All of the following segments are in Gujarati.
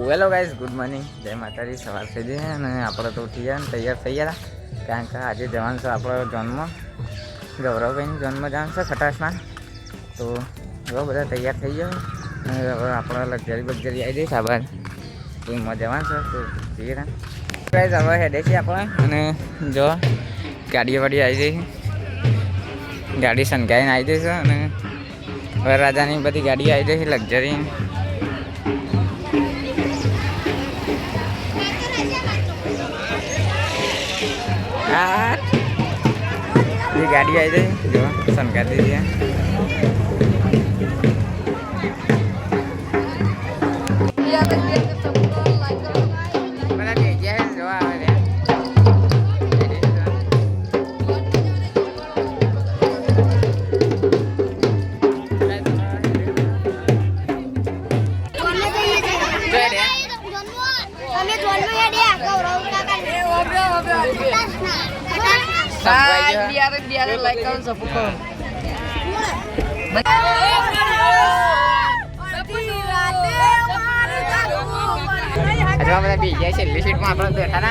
હેલો ગાઈઝ, ગુડ મોર્નિંગ, જય માતાજી. સવાર થઈ ગઈ અને આપણે તો ઉઠી ગયા ને તૈયાર થઈ ગયા. કારણ કે આજે જવાનું છે આપણો જોનમાં, ગૌરવભાઈની જોનમાં જવાનું છે ખટાશમાં. તો જો બધા તૈયાર થઈ ગયા અને હવે આપણે લક્ઝરી બક્ઝરી આવી જઈશ. આ બાદ એમાં જવાનું છે તો જઈએ ને ગાઈઝ. હવે હેડે છીએ આપણે અને જો ગાડીઓ વાડી આવી જઈ, ગાડી સંકાઈને આવી જઈશ અને વરરાજાની બધી ગાડીઓ આવી જઈશ લક્ઝરી. ये गाड़ी आई थी जो सन कर दीजिए. biar like kau sepuluh. Aduh, apa tadi? Ya sih, lihat mah apa tuh sana?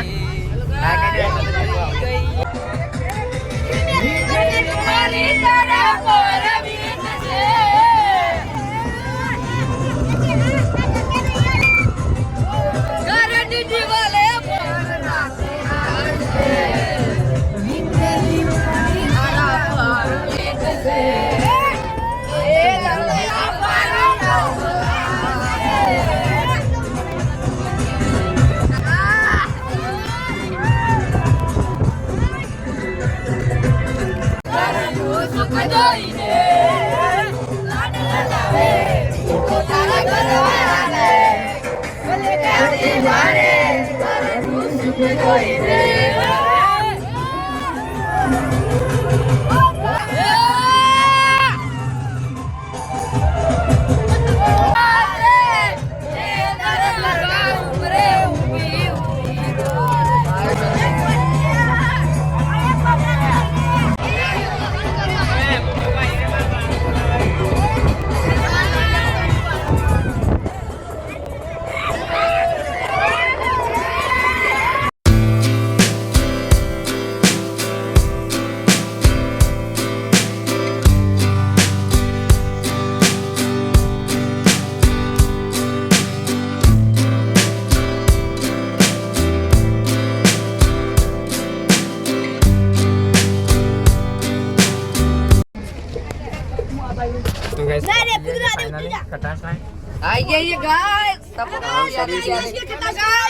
Ayo guys, sama guys,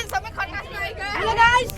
sampai kotak guys. Halo guys.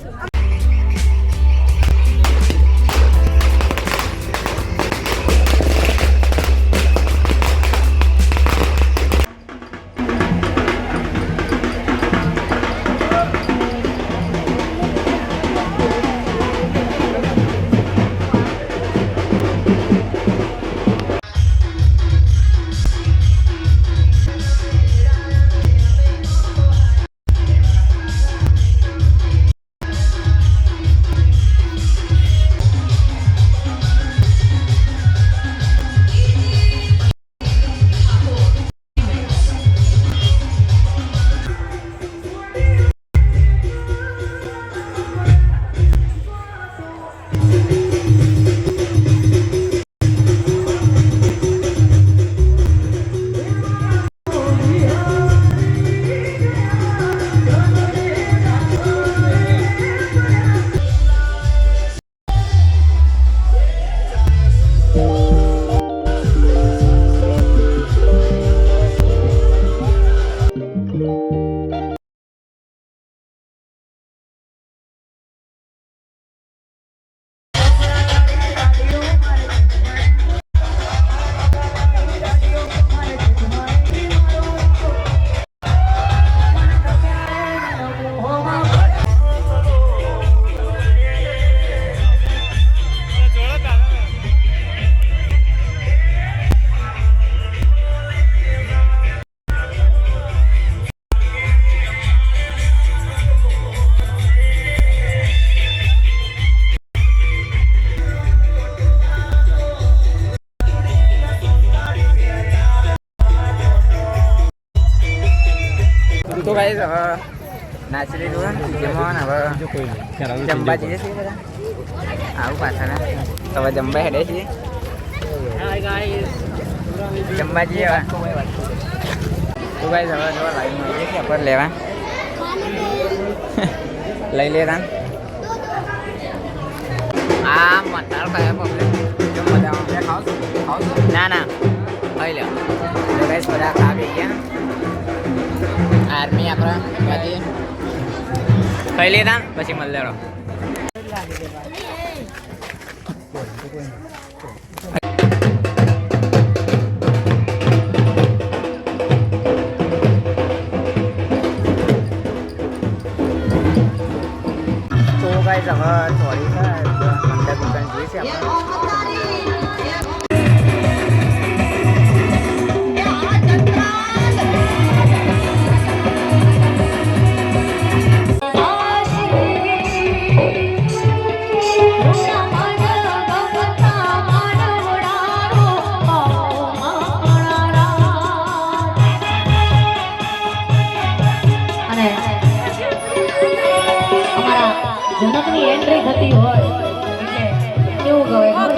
તો ગાઈસ હવે નાચી લીધું જેમાં હવે જમવા જઈએ છીએ બધા આવું પાછળ હવે જમવા હેડે છીએ જમવા જઈએ હવે તો ગાઈસ હવે જો લાઈનમાં આવીએ છીએ આપણે લેવા લઈ લેતા આ મસાલો ખાયા પબ્લિક જો મજા આવે ખાવ ના ના ખાઈ લે તો ગાઈસ બધા ખાવી ગયા આર્મી આપણા બાજી ખાઈ લેતા પછી મળી લેડો તો ગાઈસ હવે થોડી મંડપ દુકાન જોઈએ છે જનકની એન્ટ્રી થતી હોય એટલે કેવું ગવે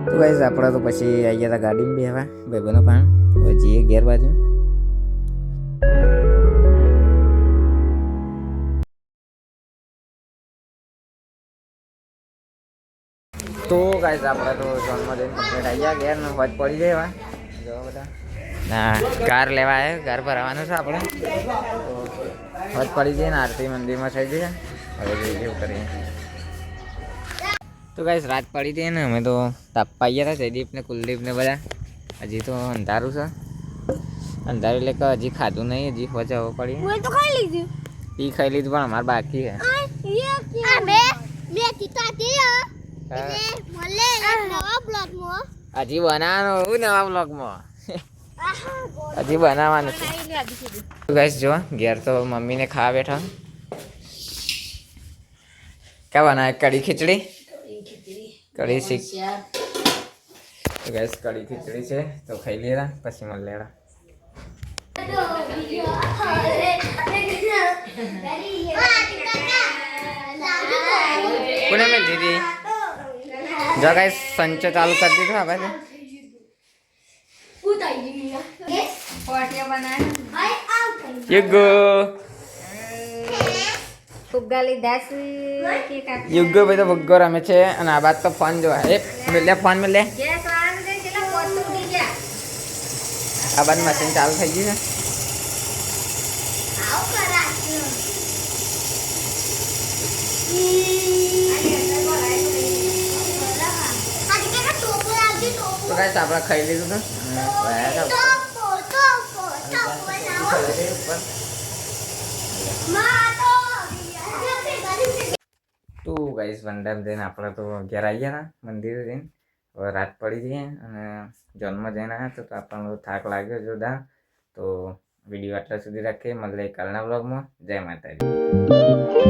તો ગાઈસ આપણે તો પછી આવી ગયા હતા ગાડીમાં બેહવા ભાઈબંધો પણ હવે જઈએ ઘેર બાજુ તો ગાઈસ આપણે તો જન્મદિન કમ્પ્લીટ આવી ગયા ઘેર ને હોજ પડી જાય જો બધા ના કાર લેવા આવ્યા કાર ભરાવાનું છે આપણે તો હોજ પડી જાય ને આરતી મંદિરમાં થઈ જઈએ હવે જોઈએ કેવું કરીએ તો ગાઈસ રાત પડી હતી ને અમે તો તાપા ગયા હતા જયદીપ ને કુલદીપ ને બધા હજી તો અંધારું છે અંધારું એટલે કે હજી ખાધું નહીં હજી હોજ પડી તો ખાઈ લીધું ઈ ખાઈ લીધું પણ અમારે બાકી છે હજી બનાવવાનું નવા બ્લોગમાં હજી બનાવવાનું છે ગાઈસ જો ઘેર તો મમ્મીને ખાવા બેઠા ક્યાં બનાવે કઢી ખીચડી કઢી શીખ તો ગાઈસ કઢી ખીચડી છે તો ખાઈ લેરા પછી મળી લેરા કોને મેં દીદી જો ગાઈસ સંચો ચાલુ કરી દીધો આ બાજુ યુગો યુગો ભાઈ તો ભગ્ગો રમે છે અને આ બાદ તો ફોન જોવા એ મિલે ફોન મિલે આ બાદ મશીન ચાલુ થઈ ગયું છે તો ગાઈસ આપણે ખાઈ લીધું તો ગાઈસ વંડર જઈને આપણે તો ઘેર આવી ગયા મંદિરે જઈને હવે રાત પડી જઈએ અને જન્મ જઈને આવ્યા તો આપણને થાક લાગ્યો જોરદાર તો વિડીયો આટલા સુધી રાખીએ મળીએ કાલના બ્લોગમાં જય માતાજી.